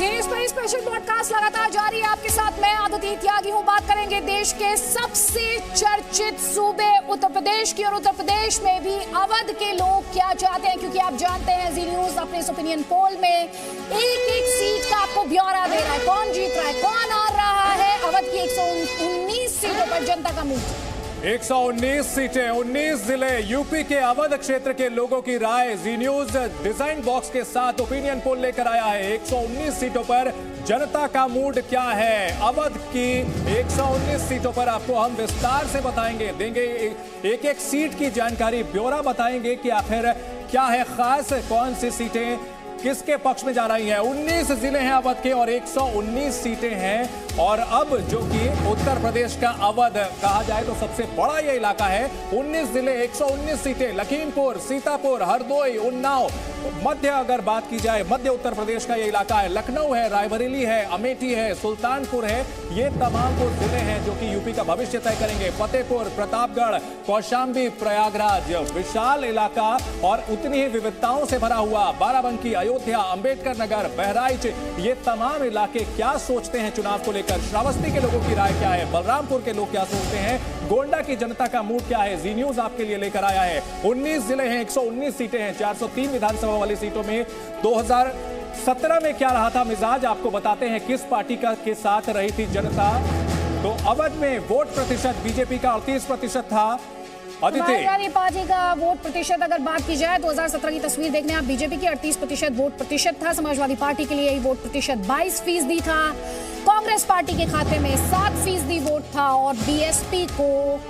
जी news पर special podcast लगातार जारी है। आपके साथ मैं आदिति त्यागी हूँ। बात करेंगे देश के सबसे चर्चित सूबे उत्तर प्रदेश की, और उत्तर प्रदेश में भी अवध के लोग क्या चाहते हैं, क्योंकि आप जानते हैं जी न्यूज़ अपने इस ओपिनियन पोल में एक सीट का आपको ब्यौरा दे रहा है, कौन जीत रहा है, कौन आ रहा है। अवध की 119 सीटों पर जनता का मूड 119 सीटें, 19 जिले, यूपी के अवध क्षेत्र के लोगों की Rai ji news design box के साथ ओपिनियन पोल लेकर आया है। 119 सीटों पर जनता का मूड क्या है। अवध की 119 सीटों पर आपको हम विस्तार से बताएंगे, देंगे एक एक सीट की जानकारी, ब्यौरा बताएंगे कि आखिर क्या है खास, कौन सी सीटें किसके पक्ष में जा रही हैं। 19 जिले हैं अवध के और 119 सीटें हैं। और अब जो कि उत्तर प्रदेश का अवध कहा जाए तो सबसे बड़ा ये इलाका है। 19 जिले, 119 सीटें, लखीमपुर, सीतापुर, हरदोई, उन्नाव, मध्य अगर बात की जाए मध्य उत्तर प्रदेश का ये इलाका है। लखनऊ है, रायबरेली है, अमेठी है, सुल्तानपुर है, ये तमाम वो जिले हैं जो कि यूपी का भविष्य तय करेंगे। फतेहपुर, प्रतापगढ़, कौशाम्बी, प्रयागराज, विशाल इलाका और उतनी ही विविधताओं से भरा हुआ। बाराबंकी, अयोध्या, अंबेडकर नगर, बहराइच, ये तमाम इलाके क्या सोचते हैं चुनाव को लेकर। श्रावस्ती के लोगों की राय क्या है, बलरामपुर के लोग क्या सोचते हैं, गोंडा की जनता का मूड क्या है, जी न्यूज़ आपके लिए लेकर आया है। 19 जिले हैं, 119 सीटें हैं, 403 विधानसभा वाली सीटों में 2017 में क्या रहा था मिजाज, आपको बताते हैं किस पार्टी का के साथ रही थी जनता। तो अवध में वोट प्रतिशत बीजेपी का 38% था। समाजवादी पार्टी का वोट प्रतिशत अगर बात की जाए 2017 की तस्वीर देखने आप, बीजेपी की 38% वोट प्रतिशत था, समाजवादी पार्टी के लिए यही वोट प्रतिशत 22% था, कांग्रेस पार्टी के खाते में 7% वोट था और बीएसपी को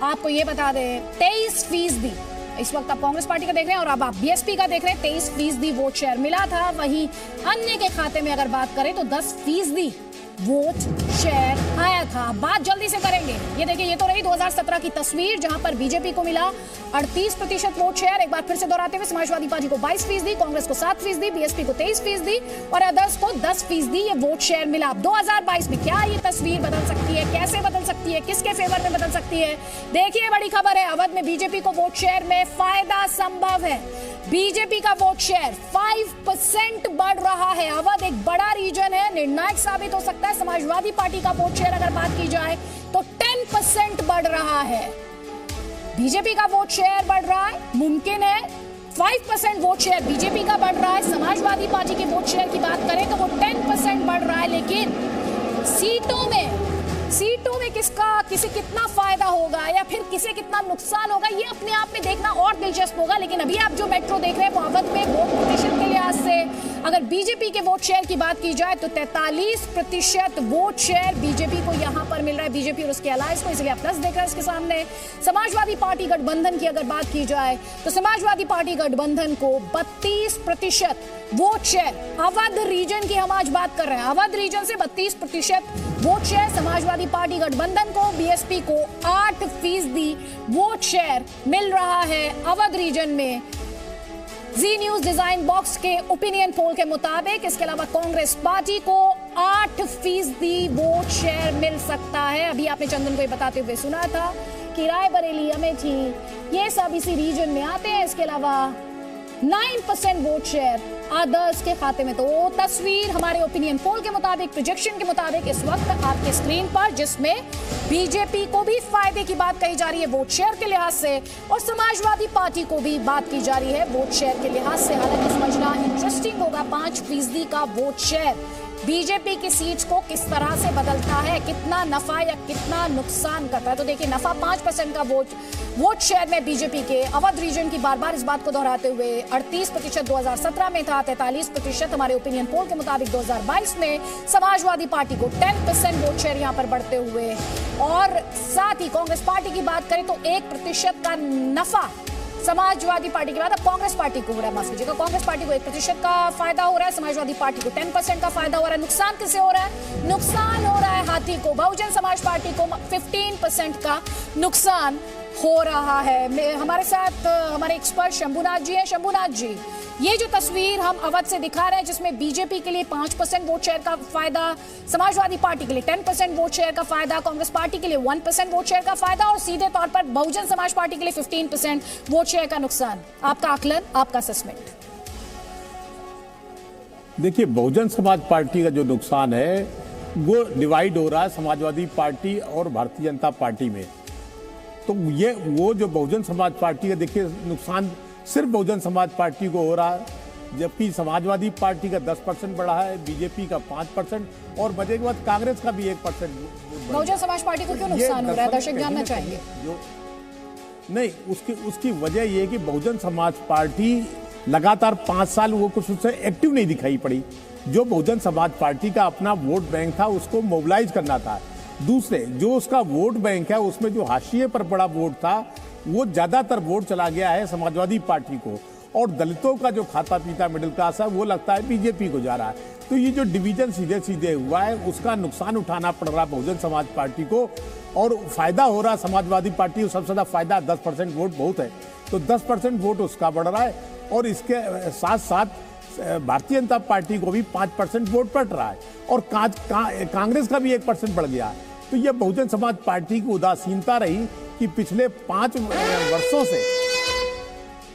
आपको ये बता दें 23%। इस वक्त आप कांग्रेस पार्टी का देख रहे हैं और अब आप बीएसपी का देख रहे हैं। 23% वोट शेयर मिला था। वहीं अन्य के खाते में अगर बात करें तो 10% वोट शेयर आया था। बात जल्दी से करेंगे। ये देखिए, ये तो रही 2017 की तस्वीर जहां पर बीजेपी को मिला 38% वोट शेयर। एक बार फिर से दोहराते हुए, समाजवादी पार्टी को 22%, कांग्रेस को 7%, बीएसपी को 23% और अदर्स को 10% ये वोट शेयर मिला। 2022 में क्या ये तस्वीर बदल सकती है, कैसे बदल सकती है, किसके फेवर में बदल सकती है? देखिए, बड़ी खबर है, अवध में बीजेपी को वोट शेयर में फायदा संभव है। बीजेपी का वोट शेयर 5% बढ़ रहा है। अवध एक बड़ा रीजन है, निर्णायक साबित हो सकता है। समाजवादी पार्टी का वोट शेयर अगर बात की जाए तो 10% बढ़ रहा है। बीजेपी का वोट शेयर बढ़ रहा है, मुमकिन है 5% वोट शेयर बीजेपी का बढ़ रहा है। समाजवादी पार्टी के वोट शेयर की बात करें तो वो 10% बढ़ रहा है। लेकिन सीटों में किसे कितना फायदा होगा या फिर किसे कितना नुकसान होगा, ये अपने आप में देखना और दिलचस्प होगा। लेकिन अभी आप जो मेट्रो देख रहे हैं वो अवध में वोट प्रतिशत के लिहाज से अगर बीजेपी के वोट शेयर की बात की जाए तो 43% वोट शेयर बीजेपी को यहां पर मिल रहा है, बीजेपी और उसके अलायंस को। इसलिए आप प्लस देख रहे हैं इसके सामने। समाजवादी पार्टी गठबंधन की अगर बात की जाए तो समाजवादी पार्टी गठबंधन को 32% वोट शेयर, अवध रीजन की हम आज बात कर रहे हैं, अवध रीजन से 32% वोट शेयर समाजवादी पार्टी गठबंधन को। बीएसपी को 8% वोट शेयर मिल रहा है अवध रीजन में, जी न्यूज़ डिजाइन बॉक्स के ओपिनियन पोल के मुताबिक। इसके अलावा कांग्रेस पार्टी को 8% वोट शेयर मिल सकता है। अभी आपने चंदन को ये बताते हुए सुना था कि रायबरेली, अमेठी, ये सब इसी रीजन में आते हैं। इसके अलावा 9% वोट शेयर अदर्स के खाते में। तो वो तस्वीर हमारे ओपिनियन पोल के मुताबिक, प्रोजेक्शन के मुताबिक इस वक्त आपके स्क्रीन पर, जिसमें बीजेपी को भी फायदे की बात कही जा रही है वोट शेयर के लिहाज से और समाजवादी पार्टी को भी बात की जा रही है वोट शेयर के लिहाज से। हालांकि समझना इंटरेस्टिंग होगा 5% का वोट शेयर बीजेपी की सीट्स को किस तरह से बदलता है, कितना नफा या कितना नुकसान करता है। तो देखिए, नफा 5% का वोट शेयर में बीजेपी के अवध रीजन की बार इस बात को दोहराते हुए 38% 2017 में था, 43% हमारे ओपिनियन पोल के मुताबिक 2022 में। समाजवादी पार्टी को 10% वोट शेयर यहां पर बढ़ते हुए और साथ ही कांग्रेस पार्टी की बात करें तो 1% का नफा समाजवादी पार्टी के बाद अब कांग्रेस पार्टी को हो रहा है। माफ कीजिएगा, कांग्रेस पार्टी को 1% का फायदा हो रहा है, समाजवादी पार्टी को 10% का फायदा हो रहा है। नुकसान किसे हो रहा है? नुकसान हो रहा है हाथी को, बहुजन समाज पार्टी को 15% का नुकसान हो रहा है। हमारे साथ हमारे एक्सपर्ट शंभुनाथ जी हैं। शंभुनाथ जी, ये जो तस्वीर हम अवध से दिखा रहे हैं जिसमें बीजेपी के लिए 5% वोट शेयर का फायदा, समाजवादी पार्टी के लिए 10% वोट शेयर का फायदा, कांग्रेस पार्टी के लिए 1% वोट शेयर का फायदा और सीधे तौर पर बहुजन समाज पार्टी के लिए 15% वोट शेयर का नुकसान। आपका आकलन, आपका असेसमेंट? देखिए, बहुजन समाज पार्टी का जो नुकसान है वो डिवाइड हो रहा है समाजवादी पार्टी और भारतीय जनता पार्टी में। तो ये वो जो बहुजन समाज पार्टी का, देखिए, नुकसान सिर्फ बहुजन समाज पार्टी को हो रहा है, जबकि समाजवादी पार्टी का 10% बढ़ा है, बीजेपी का 5% और मजे के बाद कांग्रेस का भी 1%। बहुजन समाज पार्टी को क्यों नुकसान हो रहा है, दर्शक जानना चाहेंगे। नहीं, उसकी वजह यह है कि बहुजन समाज पार्टी लगातार 5 साल वो कुछ उससे एक्टिव नहीं दिखाई पड़ी। जो बहुजन समाज पार्टी का अपना वोट बैंक था उसको मोबिलाइज करना था। दूसरे, जो उसका वोट बैंक है उसमें जो हाशिए पर बड़ा वोट था वो ज्यादातर वोट चला गया है समाजवादी पार्टी को, और दलितों का जो खाता पीता मिडिल क्लास है वो लगता है बीजेपी को जा रहा है। तो ये जो डिवीजन सीधे सीधे हुआ है उसका नुकसान उठाना पड़ रहा है बहुजन समाज पार्टी को, और फायदा हो रहा है समाजवादी पार्टी को। सबसे ज्यादा फायदा 10% वोट बहुत है, तो 10% वोट उसका बढ़ रहा है, और इसके साथ साथ भारतीय जनता पार्टी को भी 5% वोट पड़ रहा है, और कांग्रेस का भी 1% बढ़ गया। तो ये बहुजन समाज पार्टी की उदासीनता रही कि पिछले 5 वर्षों से।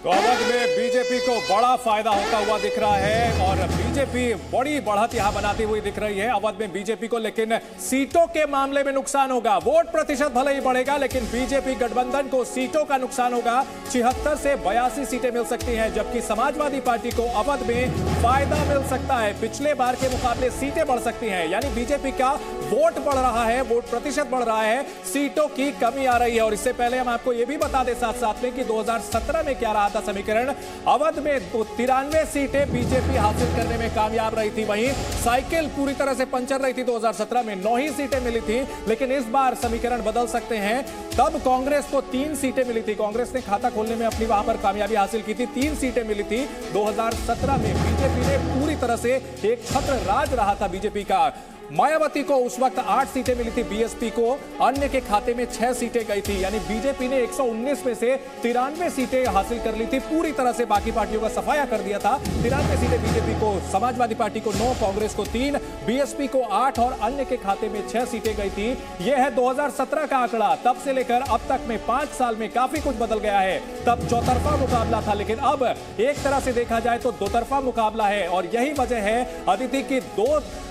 तो अवध में बीजेपी को बड़ा फायदा होता हुआ दिख रहा है और बीजेपी बड़ी बढ़त यहां बनाती हुई दिख रही है अवध में बीजेपी को, लेकिन सीटों के मामले में नुकसान होगा। वोट प्रतिशत भले ही बढ़ेगा लेकिन बीजेपी गठबंधन को सीटों का नुकसान होगा। 76 से 82 सीटें मिल सकती हैं, जबकि समाजवादी पार्टी को अवध में फायदा मिल सकता है। पिछले बार के मुकाबले सीटें बढ़ सकती हैं, यानी बीजेपी का वोट बढ़ रहा है, वोट प्रतिशत बढ़ रहा है, सीटों की कमी आ रही है। और इससे पहले हम आपको यह भी बता दें साथ साथ में कि 2017 में क्या रहा था समीकरण। अवध में 93 सीटें बीजेपी हासिल करने में कामयाब रही थी, वहीं साइकिल पूरी तरह से पंचर रही थी। 2017 में 9 ही सीटें मिली थी, लेकिन इस बार समीकरण बदल सकते हैं। तब कांग्रेस को 3 सीटें मिली थी, कांग्रेस ने खाता खोलने में अपनी वहां पर कामयाबी हासिल की थी, 3 सीटें मिली थी। 2017 में बीजेपी ने पूरी तरह से एक छत्र राज रहा था बीजेपी का। मायावती को उस वक्त 8 सीटें मिली थी, बीएसपी को अन्य के खाते में 6 सीटें गई थी, यानी बीजेपी ने 119 में से 93 सीटें हासिल कर ली थी, पूरी तरह से बाकी पार्टियों का सफाया कर दिया था। 93 सीटें बीजेपी को, समाजवादी पार्टी को 9, कांग्रेस को 3, बीएसपी को 8 और अन्य के खाते में 6 सीटें गई थी। यह है 2017 का आंकड़ा। तब से लेकर अब तक में 5 साल में काफी कुछ बदल गया है। तब चौतरफा मुकाबला था, लेकिन अब एक तरह से देखा जाए तो दोतरफा मुकाबला है, और यही वजह है अदिति की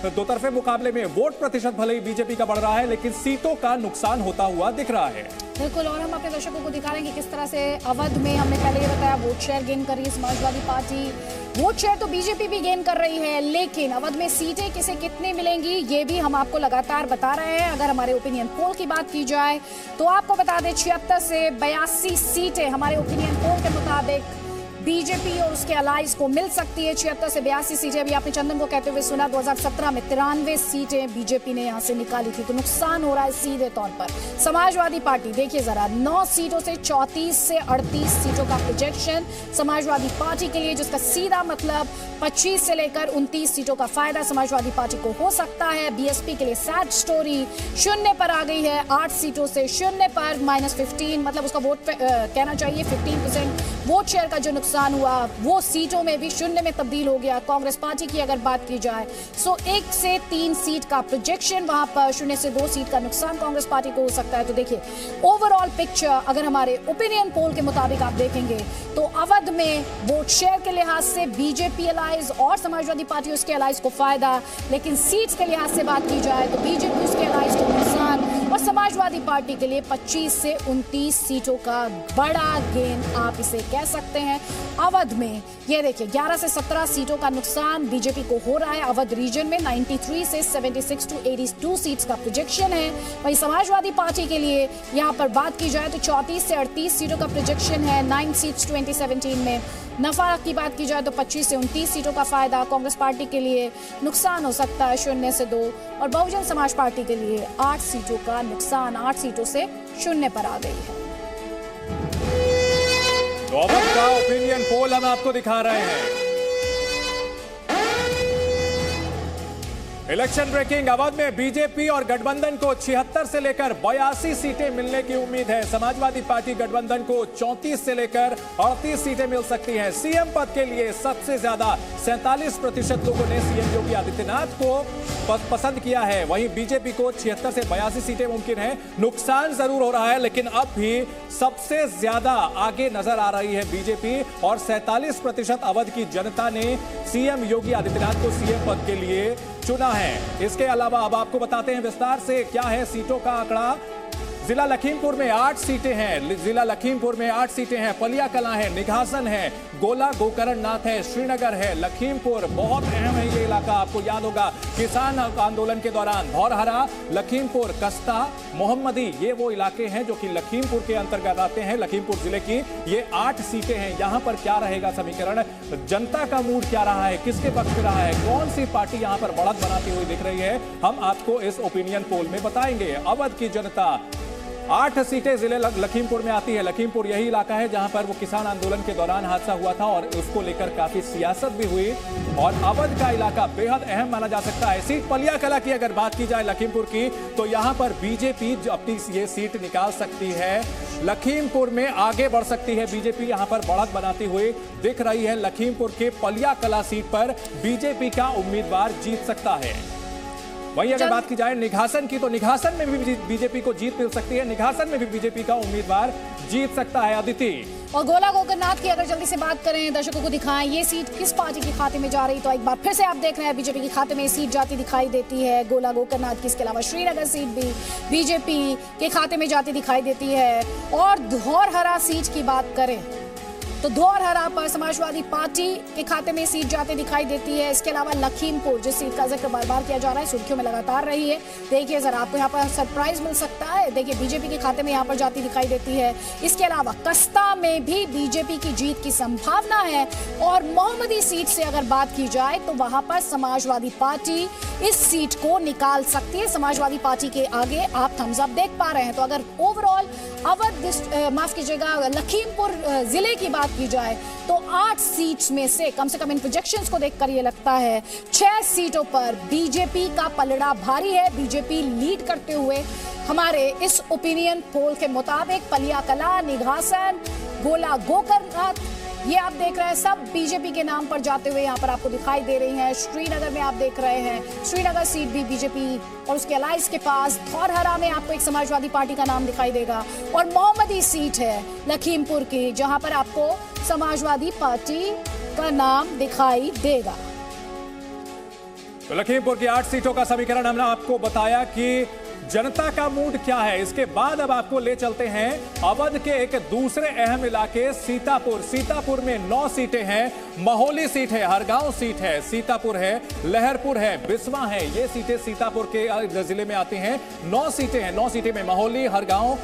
दोतरफे मुकाबले में वोट प्रतिशत भले ही बीजेपी का बढ़ रहा है, लेकिन सीटों का नुकसान होता हुआ दिख रहा है। बिल्कुल, और हम अपने दर्शकों को दिखा रहे हैं कि किस तरह से अवध में, हमने पहले ही बताया, वोट शेयर गेन कर रही है समाजवादी पार्टी। वोट शेयर तो बीजेपी भी गेन कर रही है, लेकिन अवध में सीटें किसे कितनी मिलेंगी ये भी हम आपको लगातार बता रहे हैं। अगर हमारे ओपिनियन पोल की बात की जाए तो आपको बता दें 76 से 82 सीटें हमारे ओपिनियन पोल के मुताबिक बीजेपी और उसके अलाइज को मिल सकती है। 76 से 82 सीटें अभी आपने चंदन को कहते हुए सुना। 2017 में 93 सीटें बीजेपी ने यहां से निकाली थी, तो नुकसान हो रहा है सीधे तौर पर समाजवादी पार्टी। देखिए जरा, 9 सीटों से 34 से 38 सीटों का प्रोजेक्शन समाजवादी पार्टी के लिए, जिसका सीधा मतलब 25 से लेकर 29 सीटों का फायदा समाजवादी पार्टी को हो सकता है। बीएसपी के लिए सैड स्टोरी, 0 पर आ गई है, 8 सीटों से 0 पर -15, मतलब उसका वोट कहना चाहिए 15% वोट शेयर का जो नुकसान हुआ वो सीटों में भी 0 में तब्दील हो गया। कांग्रेस पार्टी की अगर बात की जाए सो 1 से 3 सीट का प्रोजेक्शन, वहां पर 0 से 2 सीट का नुकसान कांग्रेस पार्टी को हो सकता है। तो देखिए, ओवरऑल पिक्चर अगर हमारे ओपिनियन पोल के मुताबिक आप देखेंगे तो अवध में वोट शेयर के लिहाज से बीजेपी अलाइज और समाजवादी पार्टी उसके अलाइज को फायदा, लेकिन सीट्स के लिहाज से बात की जाए तो बीजेपी उसके अलाइज को नुकसान, और समाजवादी पार्टी के लिए 25 से 29 सीटों का बड़ा गेन आप इसे कह सकते हैं। अवध में ये देखिए 11 से 17 सीटों का नुकसान बीजेपी को हो रहा है। अवध रीजन में 93 से 76 टू 82 सीट्स का प्रोजेक्शन है। वहीं समाजवादी पार्टी के लिए यहाँ पर बात की जाए तो 34 से 38 सीटों का प्रोजेक्शन है, 9 सीट्स 2017 में। नफा की बात की जाए तो 25 से 29 सीटों का फायदा कांग्रेस पार्टी के लिए, नुकसान हो सकता है 0 से 2, और बहुजन समाज पार्टी के लिए 8 सीटों का नुकसान, 8 सीटों से 0 पर आ गई है। तो अवध का ओपिनियन पोल हम आपको दिखा रहे हैं। Election breaking. अवध में बीजेपी और गठबंधन को 76 से लेकर 82 सीटें मिलने की उम्मीद है। समाजवादी पार्टी गठबंधन को 34 से लेकर 38 सीटें मिल सकती हैं। सीएम पद के लिए सबसे ज्यादा 47% लोगों ने सीएम योगी आदित्यनाथ को पसंद किया है। वहीं बीजेपी को 76 से 82 सीटें मुमकिन है। नुकसान जरूर हो रहा है, लेकिन अब भी सबसे ज्यादा आगे नजर आ रही है बीजेपी और 47% अवध की जनता ने सीएम योगी आदित्यनाथ को सीएम पद के लिए चुना है। इसके अलावा अब आपको बताते हैं विस्तार से क्या है सीटों का आंकड़ा। जिला लखीमपुर में 8 सीटें हैं। जिला लखीमपुर में 8 सीटें हैं। पलिया कलां है, निघासन है, गोला गोकर्ण नाथ है, श्रीनगर है। लखीमपुर बहुत अहम है ये इलाका, आपको याद होगा किसान आंदोलन के दौरान भौरहरा, लखीमपुर, कस्ता, मोहम्मदी, ये वो इलाके हैं जो कि लखीमपुर के अंतर्गत आते हैं। लखीमपुर जिले की ये 8 सीटें हैं। यहां पर क्या रहेगा समीकरण, जनता का मूड क्या रहा है, किसके पक्ष में रहा है, कौन सी पार्टी यहां पर बढ़त बनाती हुई दिख रही है, हम आपको इस ओपिनियन पोल में बताएंगे। अवध की जनता 8 सीटें जिले लखीमपुर में आती है। लखीमपुर यही इलाका है जहां पर वो किसान आंदोलन के दौरान हादसा हुआ था और उसको लेकर काफी सियासत भी हुई और अवध का इलाका बेहद अहम माना जा सकता है। सीट पलिया कला की अगर बात की जाए लखीमपुर की, तो यहां पर बीजेपी अपनी ये सीट निकाल सकती है। लखीमपुर में आगे बढ़ सकती है बीजेपी, यहां पर बढ़त बनाती हुई दिख रही है। लखीमपुर के पलिया कला सीट पर बीजेपी का उम्मीदवार जीत सकता है। वहीं अगर बात की जाए निघासन की, तो निघासन में भी बीजेपी को जीत मिल सकती है। निघासन में भी बीजेपी का उम्मीदवार जीत सकता है। अदिति, और गोला गोकर्णनाथ की अगर जल्दी से बात करें, दर्शकों को दिखाएं ये सीट किस पार्टी के खाते में जा रही, तो एक बार फिर से आप देख रहे हैं बीजेपी के खाते में सीट जाती दिखाई देती है गोला गोकर्णनाथ की। इसके अलावा श्रीनगर सीट भी बीजेपी के खाते में जाती दिखाई देती है। और धौरहरा सीट की बात करें तो धौरहरा पर समाजवादी पार्टी के खाते में सीट जाते दिखाई देती है। इसके अलावा लखीमपुर, जिस सीट का जिक्र बार बार किया जा रहा है, सुर्खियों में लगातार रही है, देखिए जरा आपको यहाँ पर सरप्राइज मिल सकता है। देखिए बीजेपी के खाते में यहाँ पर जाती दिखाई देती है। इसके अलावा कस्ता में भी बीजेपी की जीत की संभावना है। और मोहम्मदी सीट से अगर बात की जाए तो वहां पर समाजवादी पार्टी इस सीट को निकाल सकती है। समाजवादी पार्टी के आगे आप थम्स अप देख पा रहे हैं। तो अगर ओवरऑल अवध माफ कीजिएगा लखीमपुर जिले की बात की जाए तो 8 सीट्स में से कम इन प्रोजेक्शंस को देखकर ये लगता है 6 सीटों पर बीजेपी का पलड़ा भारी है। बीजेपी लीड करते हुए हमारे इस ओपिनियन पोल के मुताबिक पलिया कला, निघासन, गोला गोकर्णनाथ, ये आप देख रहे हैं सब बीजेपी के नाम पर जाते हुए यहाँ पर आपको दिखाई दे रही हैं। श्रीनगर में आप देख रहे हैं श्रीनगर सीट भी बीजेपी और उसके अलाइज के पास। धौरहरा में आपको एक समाजवादी पार्टी का नाम दिखाई देगा। और मोहम्मदी सीट है लखीमपुर की, जहां पर आपको समाजवादी पार्टी का नाम दिखाई देगा। तो लखीमपुर की 8 सीटों का समीकरण हमने आपको बताया कि जनता का मूड क्या है। इसके बाद अब आपको ले चलते हैं अवध के एक दूसरे अहम इलाके सीतापुर। सीतापुर में 9 सीटें हैं। महोली सीट है, हरगांव सीट है, सीतापुर है, लहरपुर है, बिस्वा है, ये सीटें सीतापुर के जिले में आती हैं। 9 सीटें हैं। 9 सीटें में महोली, हरगांव,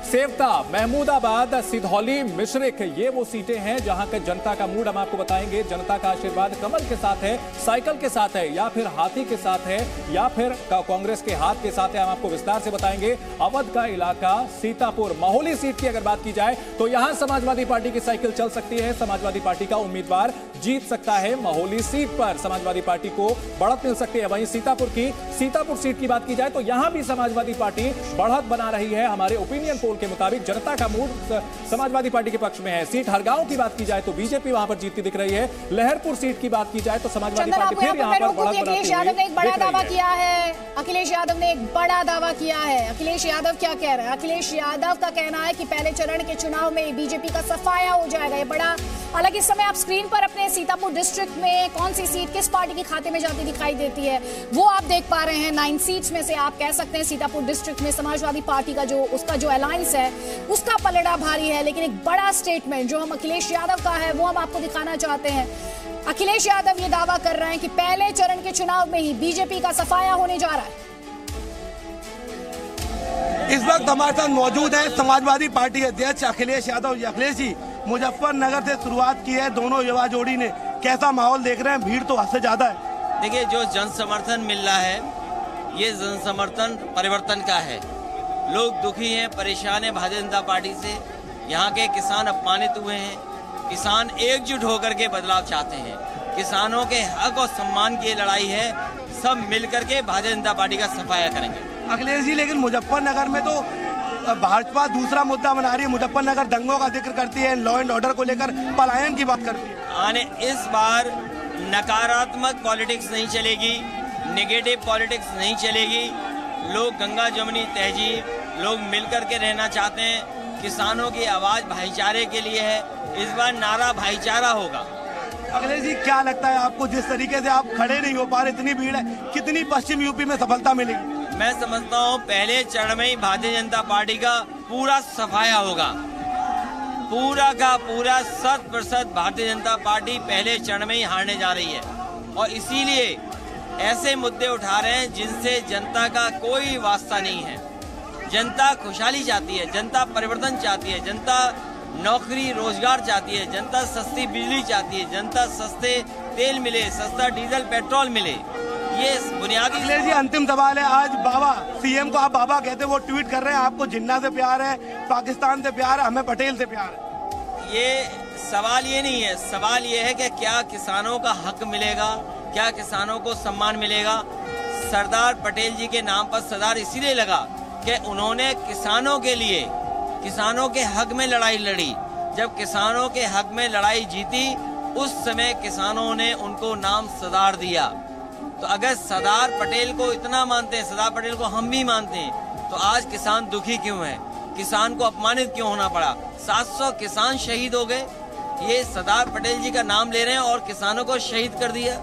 सेवता, महमूदाबाद, सिधौली, मिश्रिक, ये वो सीटें हैं जहां का जनता का मूड हम आपको बताएंगे। जनता का आशीर्वाद कमल के साथ है, साइकिल के साथ है, या फिर हाथी के साथ है, या फिर कांग्रेस के हाथ के साथ है, हम आपको विस्तार से बताएंगे। अवध का इलाका सीतापुर। महोली सीट की अगर बात की जाए तो यहां समाजवादी पार्टी की साइकिल चल सकती है। समाजवादी पार्टी का उम्मीदवार जीत सकता है। महोली सीट पर समाजवादी पार्टी को बढ़त मिल सकती है। वहीं सीतापुर सीट की बात की जाए तो यहां भी समाजवादी पार्टी बढ़त बना रही है। हमारे ओपिनियन पोल के मुताबिक जनता का मूड समाजवादी पार्टी के पक्ष में है। सीट हरगांव की बात की जाए तो बीजेपी वहां पर जीतती दिख रही है। लहरपुर सीट की बात की जाए तो समाजवादी पार्टी फिर यहां पर बढ़त अखिलेश यादव ने एक बड़ा दावा किया है। अखिलेश यादव ने एक बड़ा दावा किया है। अखिलेश यादव क्या कह रहे हैं? अखिलेश यादव का कहना है कि पहले चरण के चुनाव में बीजेपी का सफाया हो जाएगा। ये बड़ा, हालांकि इस समय आप स्क्रीन पर अपने सीतापुर डिस्ट्रिक्ट में कौन सी सीट किस पार्टी के खाते में जाती दिखाई देती है वो आप देख पा रहे हैं। 9 सीट्स में से आप कह सकते हैं सीतापुर डिस्ट्रिक्ट में समाजवादी पार्टी का जो अलायंस है उसका पलड़ा भारी है। लेकिन एक बड़ा स्टेटमेंट जो हम अखिलेश यादव का है वो हम आपको दिखाना चाहते हैं। अखिलेश यादव ये दावा कर रहे हैं कि पहले चरण के चुनाव में ही बीजेपी का सफाया होने जा रहा है। इस वक्त हमारे साथ मौजूद है समाजवादी पार्टी अध्यक्ष अखिलेश यादव। अखिलेश जी, मुजफ्फरनगर से शुरुआत की है, दोनों युवा जोड़ी ने, कैसा माहौल देख रहे हैं? भीड़ तो हद से ज्यादा है। देखिए, जो जन समर्थन मिल रहा है ये जन समर्थन परिवर्तन का है। लोग दुखी हैं, परेशान हैं भारतीय जनता पार्टी से। यहाँ के किसान अपमानित हुए हैं। किसान एकजुट होकर के बदलाव चाहते हैं। किसानों के हक और सम्मान की लड़ाई है। सब मिलकर के भारतीय जनता पार्टी का सफाया करेंगे। अखिलेश जी, लेकिन मुजफ्फरनगर में तो भाजपा दूसरा मुद्दा बना रही है, मुजफ्फरनगर दंगों का जिक्र करती है, लॉ एंड ऑर्डर को लेकर पलायन की बात करती है। इस बार नकारात्मक पॉलिटिक्स नहीं चलेगी, नेगेटिव पॉलिटिक्स नहीं चलेगी। लोग गंगा जमुनी तहजीब, लोग मिलकर के रहना चाहते हैं। किसानों की आवाज भाईचारे के लिए है। इस बार नारा भाईचारा होगा। अखिलेश जी, क्या लगता है आपको, जिस तरीके से आप खड़े नहीं हो पा रहे, इतनी भीड़ है, कितनी पश्चिम यूपी में सफलता मिलेगी? मैं समझता हूँ पहले चरण में ही भारतीय जनता पार्टी का पूरा सफाया होगा। पूरा का पूरा 100% भारतीय जनता पार्टी पहले चरण में ही हारने जा रही है, और इसीलिए ऐसे मुद्दे उठा रहे हैं जिनसे जनता का कोई वास्ता नहीं है। जनता खुशहाली चाहती है, जनता परिवर्तन चाहती है, जनता नौकरी रोजगार चाहती है, जनता सस्ती बिजली चाहती है, जनता सस्ते तेल मिले, सस्ता डीजल पेट्रोल मिले। ये बुनियादी। अखिलेश जी, अंतिम सवाल है। आज बाबा, सीएम को आप बाबा कहते हैं, वो ट्वीट कर रहे हैं आपको जिन्ना से प्यार है, पाकिस्तान से प्यार है, हमें पटेल से प्यार है। ये सवाल ये नहीं है, सवाल ये है कि क्या किसानों का हक मिलेगा, क्या किसानों को सम्मान मिलेगा। सरदार पटेल जी के नाम पर सरदार इसीलिए लगा कि उन्होंने किसानों के लिए, किसानों के हक में लड़ाई लड़ी। जब किसानों के हक में लड़ाई जीती, उस समय किसानों ने उनको नाम सरदार दिया। तो अगर सरदार पटेल को इतना मानते हैं, सरदार पटेल को हम भी मानते हैं, तो आज किसान दुखी क्यों है, किसान को अपमानित क्यों होना पड़ा? 700 किसान शहीद हो गए, ये सरदार पटेल जी का नाम ले रहे हैं और किसानों को शहीद कर दिया।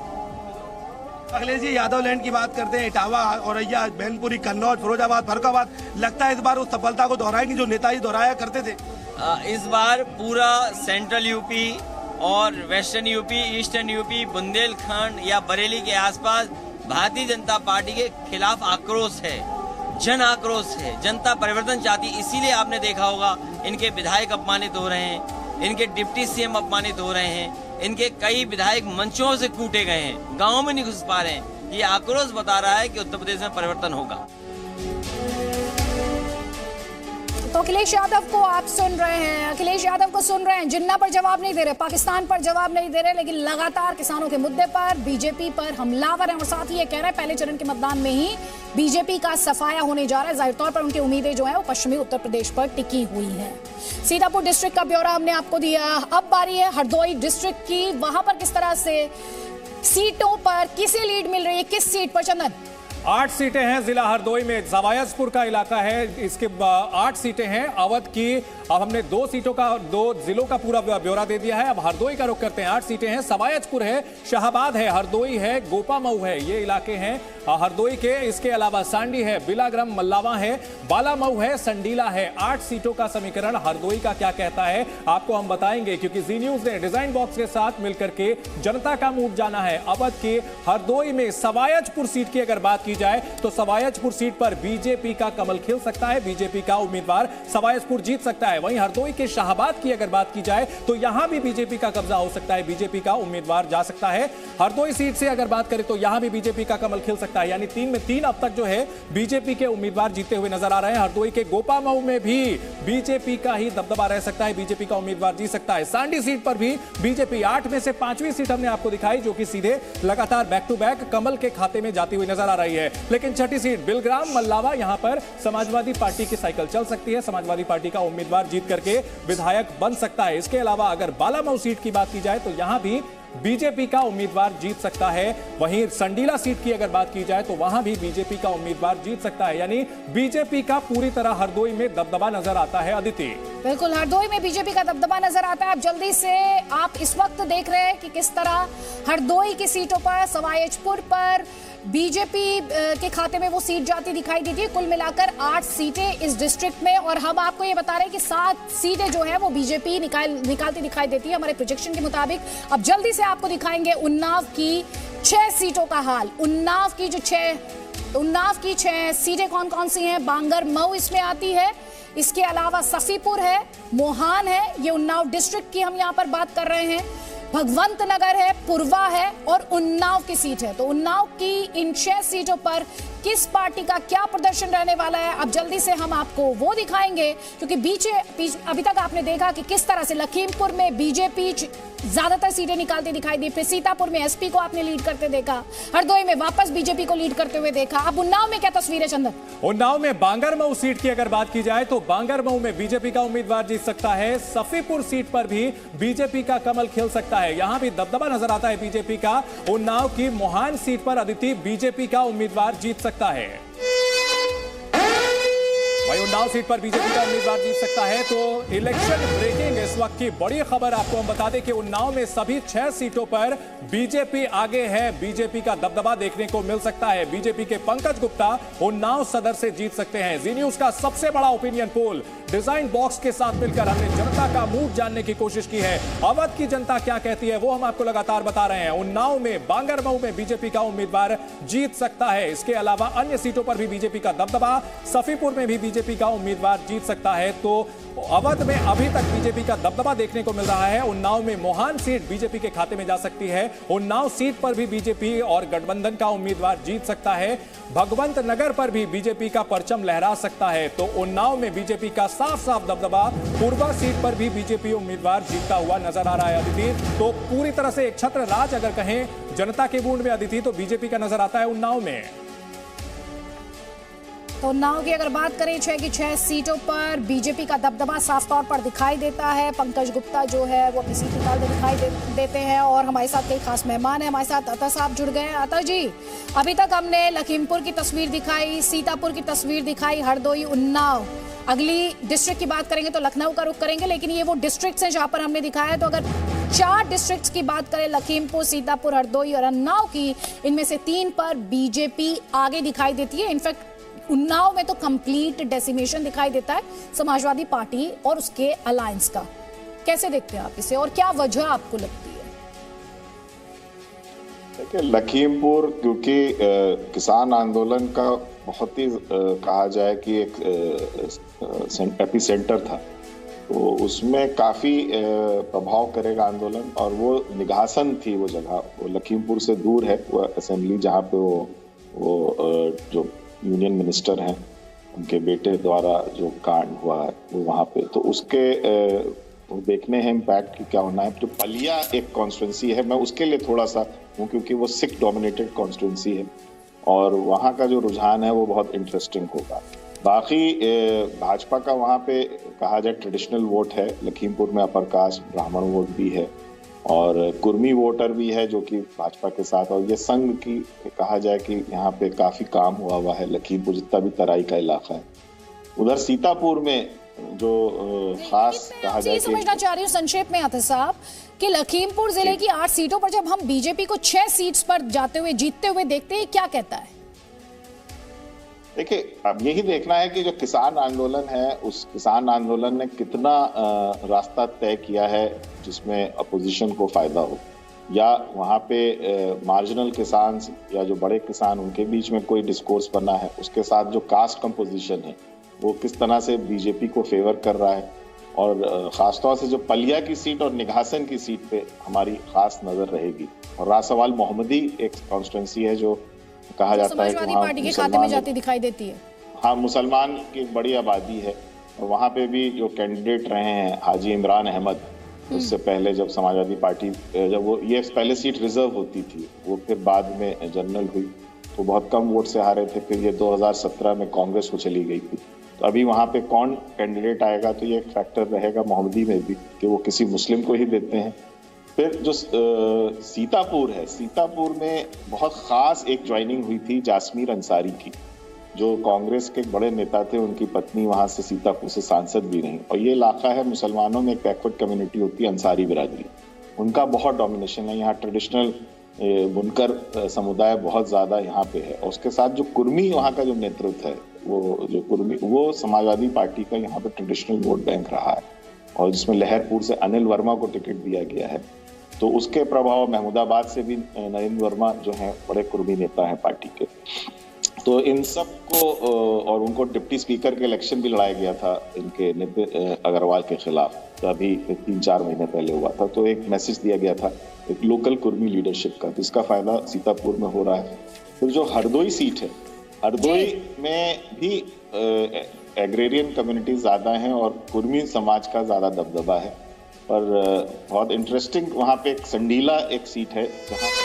अखिलेश जी, यादव लैंड की बात करते हैं, इटावा, औरैया, मैनपुरी, कन्नौज, फिरोजाबाद, फर्रुखाबाद, लगता है इस बार उस सफलता को दोहराएंगे जो नेताजी दोहराया करते थे? इस बार पूरा सेंट्रल यूपी और western UP, eastern UP, Bundelkhand या बरेली के आसपास भारतीय जनता पार्टी के खिलाफ आक्रोश है, जन आक्रोश है। जनता परिवर्तन चाहती, इसीलिए आपने देखा होगा इनके विधायक अपमानित हो रहे हैं, इनके डिप्टी सीएम अपमानित हो रहे हैं, इनके कई विधायक मंचों से कूटे गए हैं, गाँव में नहीं घुस पा रहे हैं। ये आक्रोश बता रहा है कि उत्तर प्रदेश में परिवर्तन होगा। तो अखिलेश यादव को आप सुन रहे हैं, अखिलेश यादव को सुन रहे हैं, जिन्ना पर जवाब नहीं दे रहे, पाकिस्तान पर जवाब नहीं दे रहे, लेकिन लगातार किसानों के मुद्दे पर बीजेपी पर हमलावर हैं। और साथ ही ये कह रहे हैं पहले चरण के मतदान में ही बीजेपी का सफाया होने जा रहा है। जाहिर तौर पर उनकी उम्मीदें जो है वो पश्चिमी उत्तर प्रदेश पर टिकी हुई हैं। सीतापुर डिस्ट्रिक्ट का ब्यौरा हमने आपको दिया। अब बारी है हरदोई डिस्ट्रिक्ट की। वहां पर किस तरह से सीटों पर किसे लीड मिल रही है, किस सीट पर? चंदन, 8 सीटें हैं जिला हरदोई में। जवायजपुर का इलाका है, इसके 8 सीटें हैं अवध की। अब हमने 2 सीटों का, 2 जिलों का पूरा ब्यौरा दे दिया है। अब हरदोई का रुख करते हैं। 8 सीटें हैं, सवायजपुर है, शाहबाद है, हरदोई है, गोपामऊ है, ये इलाके हैं हरदोई के। इसके अलावा सांडी है, बिलाग्राम मल्लावा है, बालामऊ है, संडीला है। 8 सीटों का समीकरण हरदोई का क्या कहता है आपको हम बताएंगे, क्योंकि जी न्यूज ने डिजाइन बॉक्स के साथ मिलकर के जनता का मूड जाना है। अवध के हरदोई में सवायजपुर सीट की अगर बात की जाए तो सवायजपुर सीट पर बीजेपी का कमल खिल सकता है, बीजेपी का उम्मीदवार सवायजपुर जीत सकता है। वहीं हरदोई के शाहबाद की अगर बात की जाए तो यहां भी बीजेपी का कब्जा हो सकता है, बीजेपी का उम्मीदवार जा सकता है। हरदोई सीट से अगर बात करें तो यहां भी बीजेपी का कमल खिल सकता है, यानी 3 में 3 अब तक जो है बीजेपी के उम्मीदवार जीते हुए नजर आ रहे हैं। हरदोई के गोपामऊ में भी बीजेपी का ही दबदबा रह सकता है, बीजेपी का उम्मीदवार जीत सकता है। सांडी सीट पर भी बीजेपी 8 में से 5वीं सीट हमने आपको दिखाई, जो कि सीधे लगातार बैक टू बैक कमल के खाते में जाती हुई नजर आ रही है। लेकिन 6ठी सीट बिलग्राम मल्लावा, यहां पर समाजवादी पार्टी की साइकिल चल सकती है, समाजवादी पार्टी का उम्मीदवार जीत करके विधायक बन सकता है। इसके अलावा अगर बालामऊ सीट की बात की जाए तो यहां भी बीजेपी का उम्मीदवार जीत सकता है। वहीं संडीला सीट की अगर बात की जाए तो वहां भी बीजेपी का उम्मीदवार जीत सकता है, यानी बीजेपी का पूरी तरह हरदोई में दबदबा नजर आता है। अदिति, बिल्कुल हरदोई में बीजेपी का दबदबा नजर आता है। अब जल्दी से आप इस वक्त देख रहे हैं कि किस तरह हरदोई की सीटों पर, सवायजपुर पर बीजेपी के खाते में वो सीट जाती दिखाई देती है। कुल मिलाकर 8 सीटें इस डिस्ट्रिक्ट में, और हम आपको ये बता रहे हैं कि 7 सीटें जो है वो बीजेपी निकालती दिखाई देती है हमारे प्रोजेक्शन के मुताबिक। अब जल्दी से आपको दिखाएंगे उन्नाव की 6 सीटों का हाल। उन्नाव की 6 सीटें कौन कौन सी हैं? बांगर मऊ इसमें आती है, इसके अलावा सफीपुर है, मोहान है, ये उन्नाव डिस्ट्रिक्ट की हम यहाँ पर बात कर रहे हैं, भगवंत नगर है, पुरवा है और उन्नाव की सीट है। तो उन्नाव की इन 6 सीटों पर किस पार्टी का क्या प्रदर्शन रहने वाला है, अब जल्दी से हम आपको वो दिखाएंगे। क्योंकि अभी तक आपने देखा कि किस तरह से लखीमपुर में बीजेपी ज्यादातर सीटें निकालते दिखाई दी, फिर सीतापुर में एसपी को आपने लीड करते देखा, हरदोई में वापस बीजेपी को लीड करते हुए देखा। अब उन्नाव में क्या तस्वीर है चंदन? उन्नाव में बांगरमऊ सीट की अगर बात की जाए तो बांगरमऊ में बीजेपी का उम्मीदवार जीत सकता है। सफीपुर सीट पर भी बीजेपी का कमल खिल सकता है, यहां भी दबदबा नजर आता है बीजेपी का। उन्नाव की मोहान सीट पर अदिति बीजेपी का उम्मीदवार जीत सकता है। वहीं उन्नाव सीट पर बीजेपी का उम्मीदवार जीत सकता है। तो इलेक्शन ब्रेकिंग इस वक्त की बड़ी खबर आपको हम बता दें कि उन्नाव में सभी 6 सीटों पर बीजेपी आगे है, बीजेपी का दबदबा देखने को मिल सकता है। बीजेपी के पंकज गुप्ता उन्नाव सदर से जीत सकते हैं। जी न्यूज का सबसे बड़ा ओपिनियन पोल डिजाइन बॉक्स के साथ मिलकर हमने जनता का मूड जानने की कोशिश की है। अवध की जनता क्या कहती है वो हम आपको लगातार बता रहे हैं। उन्नाव में, बांगरमऊ में बीजेपी का उम्मीदवार जीत सकता है। इसके अलावा अन्य सीटों पर भी बीजेपी का दबदबा, सफीपुर में भी बीजेपी का उम्मीदवार जीत सकता है। तो अवध में अभी तक बीजेपी का दबदबा देखने को मिल रहा है। उन्नाव में मोहान सीट बीजेपी के खाते में जा सकती है। उन्नाव सीट पर भी बीजेपी और गठबंधन का उम्मीदवार जीत सकता है। भगवंत नगर पर भी बीजेपी का परचम लहरा सकता है। तो उन्नाव में बीजेपी का साफ साफ दबदबा, पूर्वा सीट पर भी बीजेपी उम्मीदवार जीतता हुआ नजर आ रहा है। अदिति, तो पूरी तरह से एक छत्र राज अगर कहें जनता के मूड में अदिति, तो बीजेपी का नजर आता है उन्नाव में। तो उन्नाव की अगर बात करें 6 की 6 सीटों पर बीजेपी का दबदबा साफ तौर पर दिखाई देता है। पंकज गुप्ता जो है वो अपनी सीट निकालते दिखाई देते हैं। और हमारे साथ कई खास मेहमान हैं, हमारे साथ अता साहब जुड़ गए हैं। अता जी, अभी तक हमने लखीमपुर की तस्वीर दिखाई, सीतापुर की तस्वीर दिखाई, हरदोई, उन्नाव। अगली डिस्ट्रिक्ट की बात करेंगे तो लखनऊ का रुख करेंगे, लेकिन ये वो डिस्ट्रिक्ट्स हैं जहां पर हमने दिखाया है। तो अगर 4 डिस्ट्रिक्ट्स की बात करें, लखीमपुर, सीतापुर, हरदोई और उन्नाव की, इनमें से 3 पर बीजेपी आगे दिखाई देती है। इनफैक्ट उन्नाव में तो कंप्लीट डेसिमेशन दिखाई देता है समाजवादी पार्टी और उसके अलायंस का। कैसे देखते हैं आप इसे और क्या वजह आपको लगती है? देखिए, लखीमपुर क्योंकि किसान आंदोलन का बहुत ही कहा जाए कि एक एपी सेंटर था, तो उसमें काफी प्रभाव करेगा आंदोलन। और वो निघासन थी वो जगह, वो लखीमपुर से दूर है वो असेंबली जहाँ पे वो जो यूनियन मिनिस्टर हैं उनके बेटे द्वारा जो कांड हुआ है वो वहाँ पे, तो उसके देखने हैं इम्पैक्ट की क्या होना है। तो पलिया एक कॉन्स्टिट्यूंसी है, मैं उसके लिए थोड़ा सा हूँ क्योंकि वो सिख डोमिनेटेड कॉन्स्टिट्यूंसी है और वहाँ का जो रुझान है वो बहुत इंटरेस्टिंग होगा। बाकी भाजपा का वहाँ पे कहा जाए ट्रेडिशनल वोट है, लखीमपुर में अपर कास्ट ब्राह्मण वोट भी है और कुर्मी वोटर भी है जो कि भाजपा के साथ, और ये संघ की कहा जाए कि यहाँ पे काफी काम हुआ है लखीमपुर जितना भी तराई का इलाका है। उधर सीतापुर में जो खास कहा जाए, समझना चाह रही हूँ संक्षेप में आता साहब कि लखीमपुर जिले की 8 सीटों पर जब हम बीजेपी को 6 सीट्स पर जाते हुए जीतते हुए देखते हैं, क्या कहता है? देखिए, अब यही देखना है कि जो किसान आंदोलन है उस किसान आंदोलन ने कितना रास्ता तय किया है जिसमें अपोजिशन को फायदा हो, या वहाँ पे मार्जिनल किसान या जो बड़े किसान उनके बीच में कोई डिस्कोर्स बना है, उसके साथ जो कास्ट कंपोजिशन है वो किस तरह से बीजेपी को फेवर कर रहा है। और खासतौर से जो पलिया की सीट और निघासन की सीट पे हमारी खास नजर रहेगी। और रासवाल मोहम्मदी एक कॉन्स्टिट्यूंसी है जो कहा जाता है कि पार्टी के खाते में जाती दिखाई देती है। हाँ, मुसलमान की एक बड़ी आबादी है और वहाँ पे भी जो कैंडिडेट रहे हैं हाजी इमरान अहमद, उससे पहले जब समाजवादी पार्टी जब वो ये पहले सीट रिजर्व होती थी, वो फिर बाद में जनरल हुई तो बहुत कम वोट से हारे थे। फिर ये 2017 में कांग्रेस को चली गई थी। तो अभी वहाँ पे कौन कैंडिडेट आएगा तो ये एक फैक्टर रहेगा मोहम्मदी में भी कि वो किसी मुस्लिम को ही देते हैं। फिर जो सीतापुर है, सीतापुर में बहुत खास एक ज्वाइनिंग हुई थी जासमीर अंसारी की, जो कांग्रेस के बड़े नेता थे, उनकी पत्नी वहां से सीतापुर से सांसद भी रही। और ये इलाका है मुसलमानों में एक बैकवर्ड कम्युनिटी होती है अंसारी बिरादरी, उनका बहुत डोमिनेशन है यहाँ। ट्रेडिशनल बुनकर समुदाय बहुत ज्यादा यहाँ पे है। और उसके साथ जो कुर्मी वहाँ का जो नेतृत्व है, वो जो कुर्मी, वो समाजवादी पार्टी का यहाँ पे ट्रेडिशनल वोट बैंक रहा है और जिसमें लहरपुर से अनिल वर्मा को टिकट दिया गया है। तो उसके प्रभाव महमूदाबाद से भी नरेंद्र वर्मा जो हैं बड़े कुर्मी नेता हैं पार्टी के। तो इन सब को और उनको डिप्टी स्पीकर के इलेक्शन भी लड़ाया गया था इनके नितिन अग्रवाल के खिलाफ, तो अभी 3-4 महीने पहले हुआ था। तो एक मैसेज दिया गया था एक लोकल कुर्मी लीडरशिप का, तो इसका फायदा सीतापुर में हो रहा है। फिर जो हरदोई सीट है, हरदोई में भी एग्रेरियन कम्युनिटी ज्यादा हैं और कुर्मी समाज का ज्यादा दबदबा है। पर बहुत इंटरेस्टिंग वहां पे एक संडीला एक सीट है जहां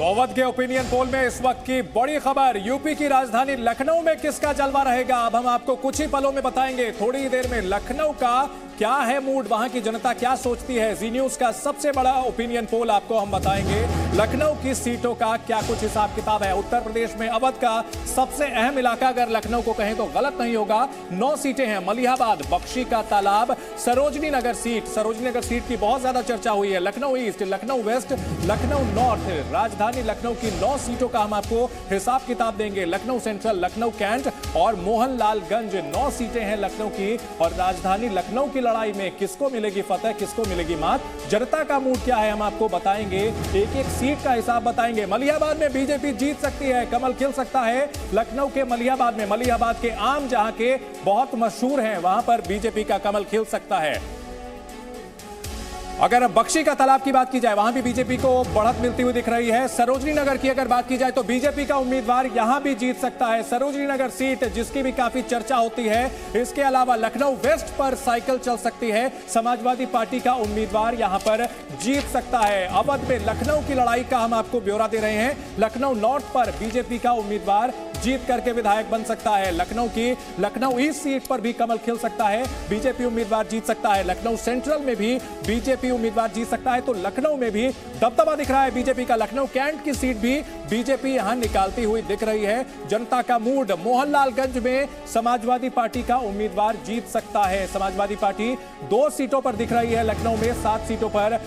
अवध के ओपिनियन पोल में इस वक्त की बड़ी खबर, यूपी की राजधानी लखनऊ में किसका जलवा रहेगा, अब हम आपको कुछ ही पलों में बताएंगे। थोड़ी ही देर में लखनऊ का क्या है मूड, वहां की जनता क्या सोचती है, जी न्यूज का सबसे बड़ा ओपिनियन पोल आपको हम बताएंगे। लखनऊ की सीटों का क्या कुछ हिसाब किताब है। उत्तर प्रदेश में अवध का सबसे अहम इलाका अगर लखनऊ को कहें तो गलत नहीं होगा। 9 सीटें हैं, मलिहाबाद, बख्शी का तालाब, सरोजनी नगर सीट, सरोजनी नगर सीट की बहुत ज्यादा चर्चा हुई है, Lucknow east, Lucknow west, Lucknow north, राजधानी लखनऊ की 9 सीटों का हम आपको हिसाब किताब देंगे। लखनऊ सेंट्रल, लखनऊ कैंट और मोहनलालगंज 9 सीटें हैं लखनऊ की। और राजधानी लखनऊ की लड़ाई में किसको मिलेगी फतेह, किसको मिलेगी मात, जनता का मूड क्या है हम आपको बताएंगे, एक एक सीट का हिसाब बताएंगे। मलिहाबाद में बीजेपी जीत सकती है, कमल खिल सकता है लखनऊ के मलिहाबाद में। मलिहाबाद के आम जहां के बहुत मशहूर हैं वहां पर बीजेपी का कमल खिल सकता है। अगर बख्शी का तालाब की बात की जाए वहां भी बीजेपी को बढ़त मिलती हुई दिख रही है। सरोजनी नगर की अगर बात की जाए तो बीजेपी का उम्मीदवार यहां भी जीत सकता है, सरोजनी नगर सीट जिसकी भी काफी चर्चा होती है। इसके अलावा लखनऊ वेस्ट पर साइकिल चल सकती है, समाजवादी पार्टी का उम्मीदवार यहां पर जीत सकता है। अवध में लखनऊ की लड़ाई का हम आपको ब्यौरा दे रहे हैं। लखनऊ नॉर्थ पर बीजेपी का उम्मीदवार जीत करके विधायक बन सकता है। लखनऊ की लखनऊ ईस्ट सीट पर भी कमल खिल सकता है, बीजेपी उम्मीदवार जीत सकता है। लखनऊ सेंट्रल में भी बीजेपी उम्मीदवार जीत सकता है, तो लखनऊ में भी दबदबा दिख रहा है बीजेपी का। लखनऊ कैंट की सीट भी बीजेपी यहां निकालती हुई दिख रही है। जनता का मूड, मोहनलालगंज में समाजवादी पार्टी का उम्मीदवार जीत सकता है। समाजवादी पार्टी 2 सीटों पर दिख रही है, लखनऊ में 7 सीटों पर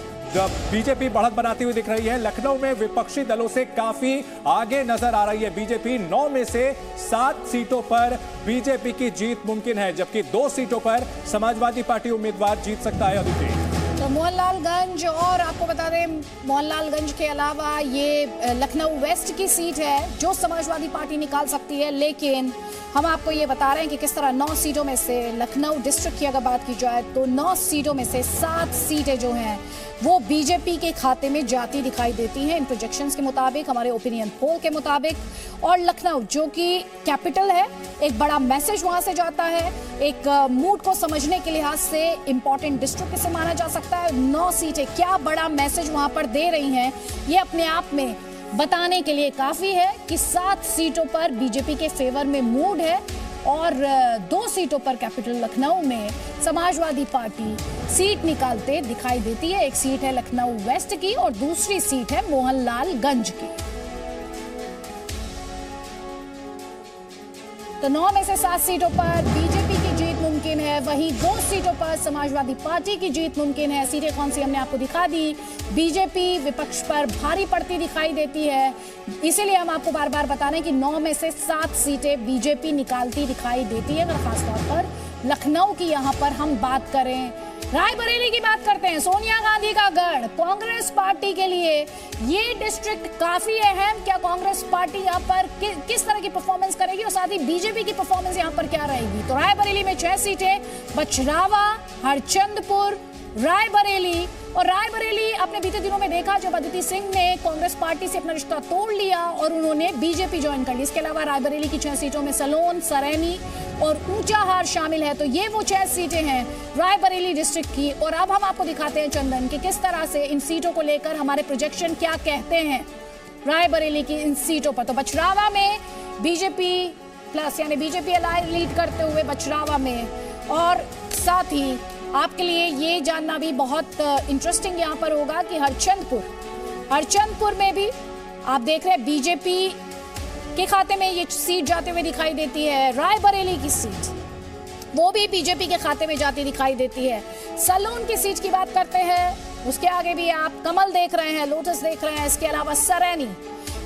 बीजेपी बढ़त बनाती हुई दिख रही है। लखनऊ में विपक्षी दलों से काफी आगे नजर आ रही है बीजेपी। 9 में से 7 सीटों पर बीजेपी की जीत मुमकिन है, जबकि 2 सीटों पर समाजवादी पार्टी उम्मीदवार जीत सकता है। अदिति, तो मोहनलालगंज, और आपको बता दें मोहनलालगंज के अलावा ये लखनऊ वेस्ट की सीट है जो समाजवादी पार्टी निकाल सकती है। लेकिन हम आपको ये बता रहे हैं कि किस तरह 9 सीटों में से लखनऊ डिस्ट्रिक्ट की अगर बात की जाए तो 9 सीटों में से 7 सीटें जो हैं वो बीजेपी के खाते में जाती दिखाई देती हैं इन प्रोजेक्शंस के मुताबिक, हमारे ओपिनियन पोल के मुताबिक। और लखनऊ जो कि कैपिटल है, एक बड़ा मैसेज वहां से जाता है, एक मूड को समझने के लिहाज से इंपॉर्टेंट डिस्ट्रिक्ट इसे माना जा सकता है। 9 सीटें क्या बड़ा मैसेज वहां पर दे रही हैं, ये अपने आप में बताने के लिए काफी है कि 7 सीटों पर बीजेपी के फेवर में मूड है और 2 सीटों पर कैपिटल लखनऊ में समाजवादी पार्टी सीट निकालते दिखाई देती है। एक सीट है लखनऊ वेस्ट की और दूसरी सीट है मोहनलालगंज की। तो 9 में से 7 सीटों पर बीजेपी की जीत मुमकिन है, वहीं 2 सीटों पर समाजवादी पार्टी की जीत मुमकिन है। सीटें कौन सी हमने आपको दिखा दी। बीजेपी विपक्ष पर भारी पड़ती दिखाई देती है, इसीलिए हम आपको बार बार बता रहे हैं कि 9 में से 7 सीटें बीजेपी निकालती दिखाई देती है। अगर खासतौर पर लखनऊ की यहाँ पर हम बात करें, रायबरेली की बात करते हैं, सोनिया गांधी का गढ़, कांग्रेस पार्टी के लिए ये डिस्ट्रिक्ट काफी अहम। क्या कांग्रेस पार्टी यहाँ पर किस तरह की परफॉर्मेंस करेगी और साथ ही बीजेपी की परफॉर्मेंस यहाँ पर क्या रहेगी। तो रायबरेली में 6 सीटें, बछरावा, हरचंदपुर, रायबरेली। और रायबरेली आपने बीते दिनों में देखा जब अदिति सिंह ने कांग्रेस पार्टी से अपना रिश्ता तोड़ लिया और उन्होंने बीजेपी ज्वाइन कर ली। इसके अलावा रायबरेली की 6 सीटों में सलोन, सरेनी और ऊंचाहार शामिल है। तो ये वो 6 सीटें हैं रायबरेली डिस्ट्रिक्ट की। और अब हम आपको दिखाते हैं चंदन कि किस तरह से इन सीटों को लेकर हमारे प्रोजेक्शन क्या कहते हैं रायबरेली की इन सीटों पर। तो बछरावा में बीजेपी प्लस यानी बीजेपी अलायंस लीड करते हुए बछरावा में, और साथ ही आपके लिए ये जानना भी बहुत इंटरेस्टिंग यहाँ पर होगा कि हरचंदपुर में भी आप देख रहे हैं बीजेपी के खाते में ये सीट जाते हुए दिखाई देती है। रायबरेली की सीट वो भी बीजेपी के खाते में जाती दिखाई देती है। सलोन की सीट की बात करते हैं, उसके आगे भी आप कमल देख रहे हैं, लोटस देख रहे हैं। इसके अलावा सरेनी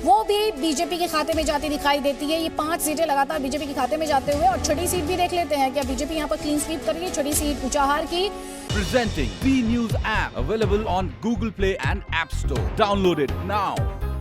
वो भी बीजेपी के खाते में जाती दिखाई देती है। ये 5 सीटें लगातार बीजेपी के खाते में जाते हुए। और छठी सीट भी देख लेते हैं, क्या बीजेपी यहाँ पर क्लीन स्वीप करेगी। छठी सीट ऊंचाहार की। Presenting B News app available on Google Play and App Store. Download it now.